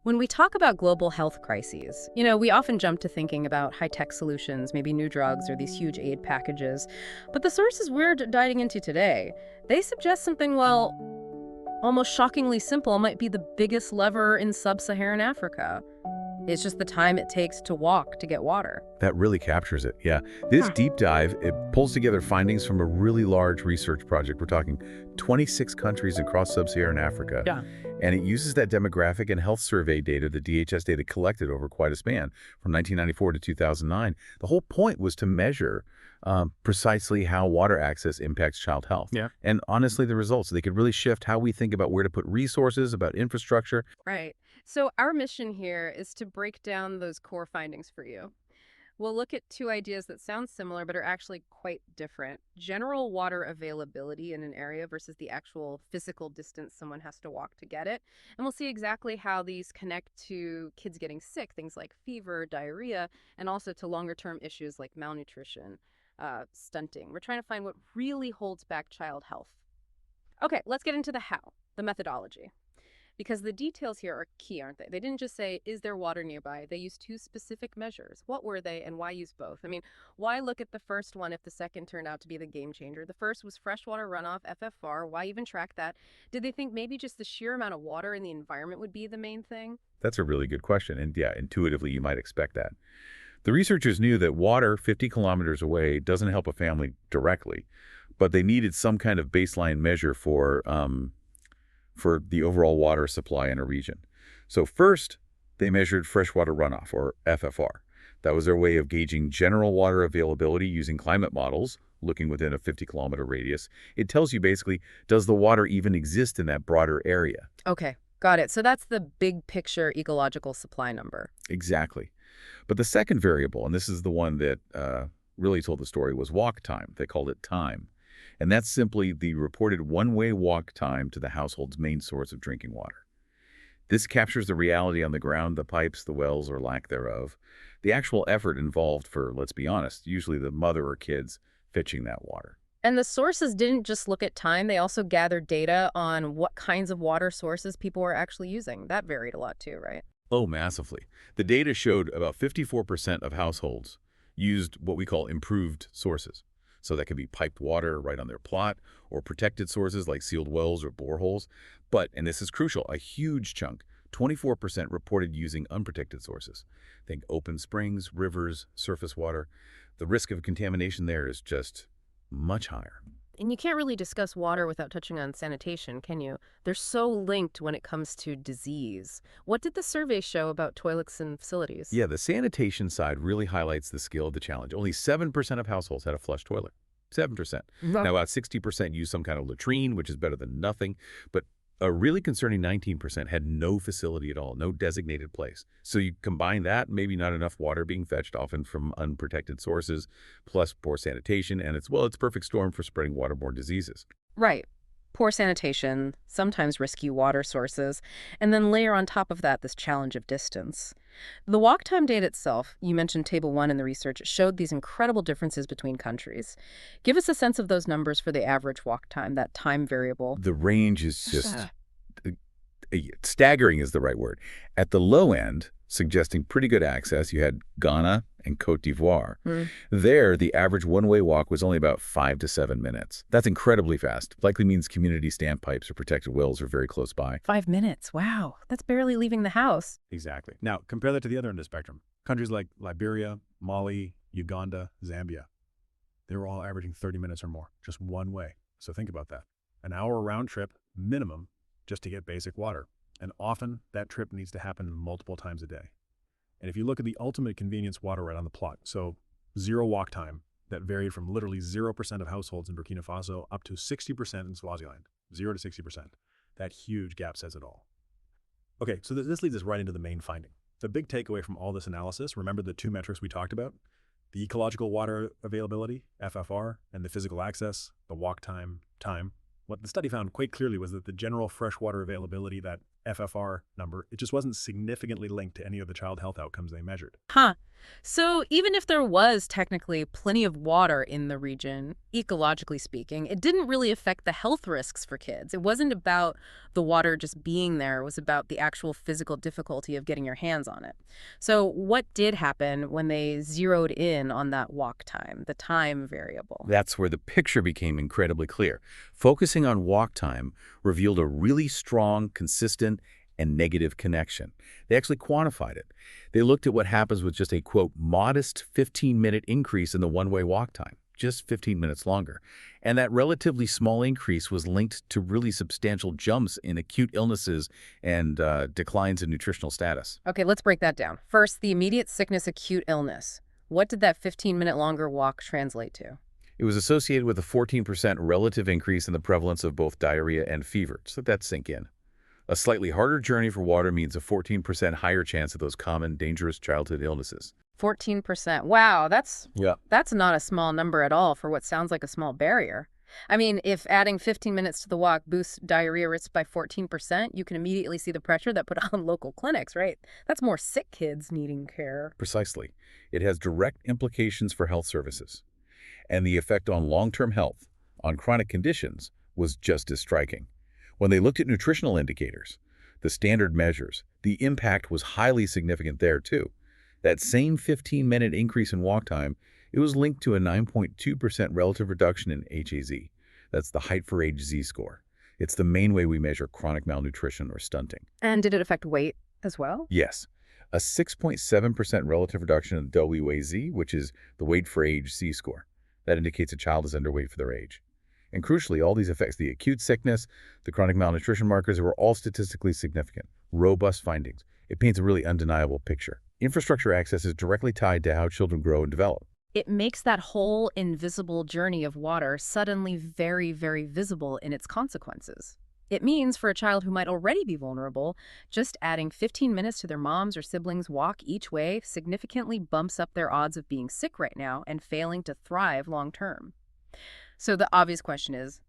When we talk about global health crises, we often jump to thinking about high-tech solutions, maybe new drugs or these huge aid packages. But the sources we're diving into today, they suggest something, well, almost shockingly simple might be the biggest lever in sub-Saharan Africa. It's just the time it takes to walk to get water. That really captures it, yeah. This deep dive, it pulls together findings from a really large research project. We're talking 26 countries across sub-Saharan Africa. Yeah. And it uses that demographic and health survey data, the DHS data collected over quite a span, from 1994 to 2009. The whole point was to measure precisely how water access impacts child health. Yeah. And honestly, the results, they could really shift how we think about where to put resources, about infrastructure. Right. So our mission here is to break down those core findings for you. We'll look at two ideas that sound similar but are actually quite different. General water availability in an area versus the actual physical distance someone has to walk to get it. And we'll see exactly how these connect to kids getting sick, things like fever, diarrhea, and also to longer-term issues like malnutrition, stunting. We're trying to find what really holds back child health. Okay, let's get into the how, the methodology. Because the details here are key, aren't they? They didn't just say, is there water nearby? They used two specific measures. What were they and why use both? I mean, why look at the first one if the second turned out to be the game changer? The first was freshwater runoff, FFR. Why even track that? Did they think maybe just the sheer amount of water in the environment would be the main thing? That's a really good question. And yeah, intuitively, you might expect that. The researchers knew that water 50 kilometers away doesn't help a family directly, but they needed some kind of baseline measure for the overall water supply in a region. So first, they measured freshwater runoff, or FFR. That was their way of gauging general water availability using climate models, looking within a 50-kilometer radius. It tells you basically, does the water even exist in that broader area? Okay, got it. So that's the big picture ecological supply number. Exactly. But the second variable, and this is the one that really told the story, was walk time. They called it time. And that's simply the reported one-way walk time to the household's main source of drinking water. This captures the reality on the ground, the pipes, the wells, or lack thereof. The actual effort involved for, let's be honest, usually the mother or kids fetching that water. And the sources didn't just look at time, they also gathered data on what kinds of water sources people were actually using. That varied a lot too, right? Oh, massively. The data showed about 54% of households used what we call improved sources. So that could be piped water right on their plot, or protected sources like sealed wells or boreholes. But, and this is crucial, a huge chunk, 24% reported using unprotected sources. Think open springs, rivers, surface water. The risk of contamination there is just much higher. And you can't really discuss water without touching on sanitation, can you? They're so linked when it comes to disease. What did the survey show about toilets and facilities? Yeah, the sanitation side really highlights the scale of the challenge. Only 7% of households had a flush toilet. 7%. Now, about 60% use some kind of latrine, which is better than nothing. But a really concerning 19% had no facility at all, no designated place. So you combine that, maybe not enough water being fetched, often from unprotected sources, plus poor sanitation, and it's perfect storm for spreading waterborne diseases. Right. Poor sanitation, sometimes risky water sources, and then layer on top of that this challenge of distance. The walk time data itself, you mentioned Table 1 in the research, showed these incredible differences between countries. Give us a sense of those numbers for the average walk time, that time variable. The range is just staggering is the right word. At the low end, suggesting pretty good access, you had Ghana and Cote d'Ivoire. There, the average one-way walk was only about 5 to 7 minutes. That's incredibly fast. Likely means community standpipes or protected wells are very close by. 5 minutes, wow. That's barely leaving the house. Exactly. Now, compare that to the other end of the spectrum. Countries like Liberia, Mali, Uganda, Zambia. They were all averaging 30 minutes or more, just one way. So think about that. An hour round trip, minimum, just to get basic water. And often, that trip needs to happen multiple times a day. And if you look at the ultimate convenience water right on the plot, so zero walk time, that varied from literally 0% of households in Burkina Faso up to 60% in Swaziland, 0 to 60%. That huge gap says it all. Okay, so this leads us right into the main finding. The big takeaway from all this analysis, remember the two metrics we talked about? The ecological water availability, FFR, and the physical access, the walk time, time. What the study found quite clearly was that the general freshwater availability, that FFR number, it just wasn't significantly linked to any of the child health outcomes they measured. Huh. So even if there was technically plenty of water in the region, ecologically speaking, it didn't really affect the health risks for kids. It wasn't about the water just being there. It was about the actual physical difficulty of getting your hands on it. So what did happen when they zeroed in on that walk time, the time variable? That's where the picture became incredibly clear. Focusing on walk time revealed a really strong, consistent, and negative connection. They actually quantified it. They looked at what happens with just a, quote, modest 15-minute increase in the one-way walk time, just 15 minutes longer. And that relatively small increase was linked to really substantial jumps in acute illnesses and declines in nutritional status. Okay, let's break that down. First, the immediate sickness, acute illness. What did that 15-minute longer walk translate to? It was associated with a 14% relative increase in the prevalence of both diarrhea and fever. Just let that sink in. A slightly harder journey for water means a 14% higher chance of those common, dangerous childhood illnesses. 14%. Wow, that's Yeah. that's not a small number at all for what sounds like a small barrier. I mean, if adding 15 minutes to the walk boosts diarrhea risk by 14%, you can immediately see the pressure that put on local clinics, right? That's more sick kids needing care. Precisely. It has direct implications for health services. And the effect on long-term health, on chronic conditions, was just as striking. When they looked at nutritional indicators, the standard measures, the impact was highly significant there too. That same 15-minute increase in walk time, it was linked to a 9.2% relative reduction in HAZ. That's the height for age Z-score. It's the main way we measure chronic malnutrition or stunting. And did it affect weight as well? Yes, a 6.7% relative reduction in WAZ, which is the weight for age Z-score. That indicates a child is underweight for their age. And crucially, all these effects, the acute sickness, the chronic malnutrition markers, were all statistically significant, robust findings. It paints a really undeniable picture. Infrastructure access is directly tied to how children grow and develop. It makes that whole invisible journey of water suddenly very, very visible in its consequences. It means for a child who might already be vulnerable, just adding 15 minutes to their mom's or siblings' walk each way significantly bumps up their odds of being sick right now and failing to thrive long term. So the obvious question is,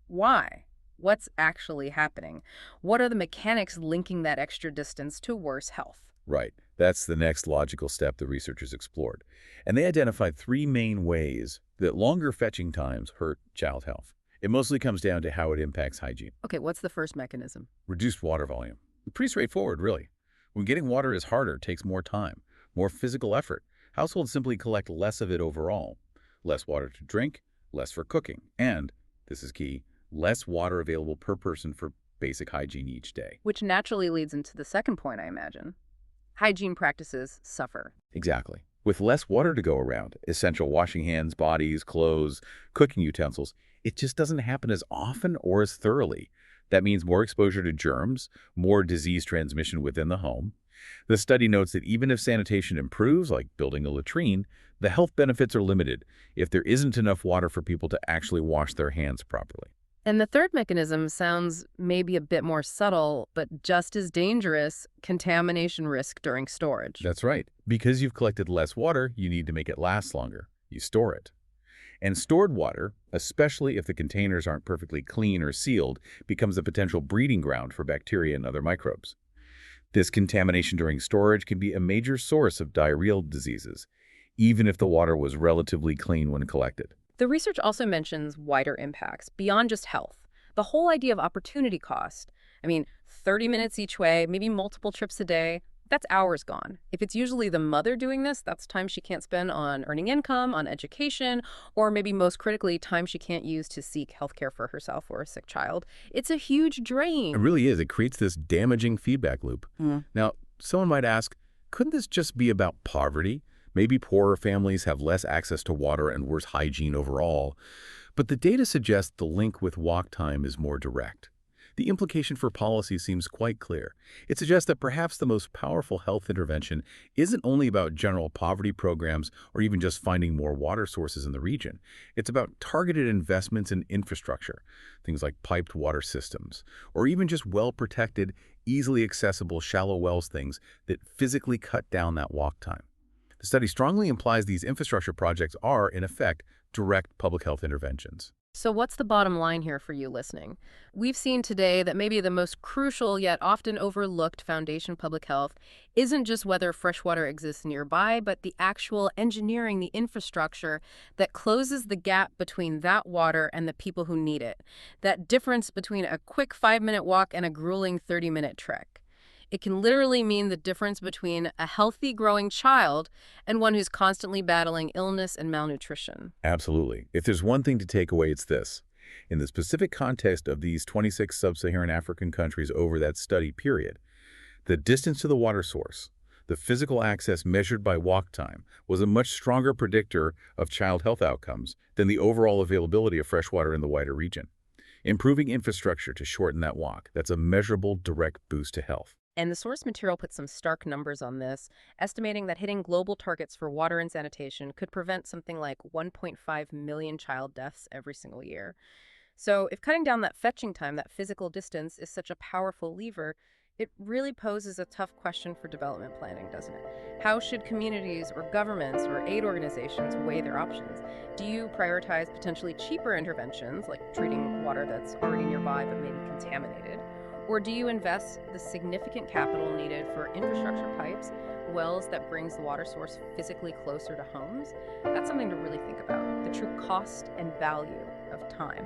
why? What's actually happening? What are the mechanics linking that extra distance to worse health? Right. That's the next logical step the researchers explored. And they identified three main ways that longer fetching times hurt child health. It mostly comes down to how it impacts hygiene. Okay, what's the first mechanism? Reduced water volume. Pretty straightforward, really. When getting water is harder, it takes more time, more physical effort. Households simply collect less of it overall. Less water to drink, less for cooking, and, this is key, less water available per person for basic hygiene each day. Which naturally leads into the second point, I imagine. Hygiene practices suffer. Exactly. With less water to go around, essential washing hands, bodies, clothes, cooking utensils, it just doesn't happen as often or as thoroughly. That means more exposure to germs, more disease transmission within the home. The study notes that even if sanitation improves, like building a latrine, the health benefits are limited if there isn't enough water for people to actually wash their hands properly. And the third mechanism sounds maybe a bit more subtle, but just as dangerous: contamination risk during storage. That's right. Because you've collected less water, you need to make it last longer. You store it. And stored water, especially if the containers aren't perfectly clean or sealed, becomes a potential breeding ground for bacteria and other microbes. This contamination during storage can be a major source of diarrheal diseases, even if the water was relatively clean when collected. The research also mentions wider impacts beyond just health. The whole idea of opportunity cost. I mean, 30 minutes each way, maybe multiple trips a day, that's hours gone. If it's usually the mother doing this, that's time she can't spend on earning income, on education, or maybe most critically, time she can't use to seek healthcare for herself or a sick child. It's a huge drain. It really is. It creates this damaging feedback loop. Now, someone might ask, couldn't this just be about poverty? Maybe poorer families have less access to water and worse hygiene overall. But the data suggests the link with walk time is more direct. The implication for policy seems quite clear. It suggests that perhaps the most powerful health intervention isn't only about general poverty programs or even just finding more water sources in the region. It's about targeted investments in infrastructure, things like piped water systems, or even just well-protected, easily accessible shallow wells, things that physically cut down that walk time. The study strongly implies these infrastructure projects are, in effect, direct public health interventions. So, what's the bottom line here for you listening? We've seen today that maybe the most crucial yet often overlooked foundation of public health isn't just whether fresh water exists nearby, but the actual engineering, the infrastructure that closes the gap between that water and the people who need it. That difference between a quick 5-minute walk and a grueling 30-minute trek. It can literally mean the difference between a healthy growing child and one who's constantly battling illness and malnutrition. Absolutely. If there's one thing to take away, it's this. In the specific context of these 26 sub-Saharan African countries over that study period, the distance to the water source, the physical access measured by walk time, was a much stronger predictor of child health outcomes than the overall availability of fresh water in the wider region. Improving infrastructure to shorten that walk, that's a measurable direct boost to health. And the source material puts some stark numbers on this, estimating that hitting global targets for water and sanitation could prevent something like 1.5 million child deaths every single year. So, if cutting down that fetching time, that physical distance, is such a powerful lever, it really poses a tough question for development planning, doesn't it? How should communities or governments or aid organizations weigh their options? Do you prioritize potentially cheaper interventions, like treating water that's already nearby but maybe contaminated? Or do you invest the significant capital needed for infrastructure pipes, wells that brings the water source physically closer to homes? That's something to really think about, the true cost and value of time.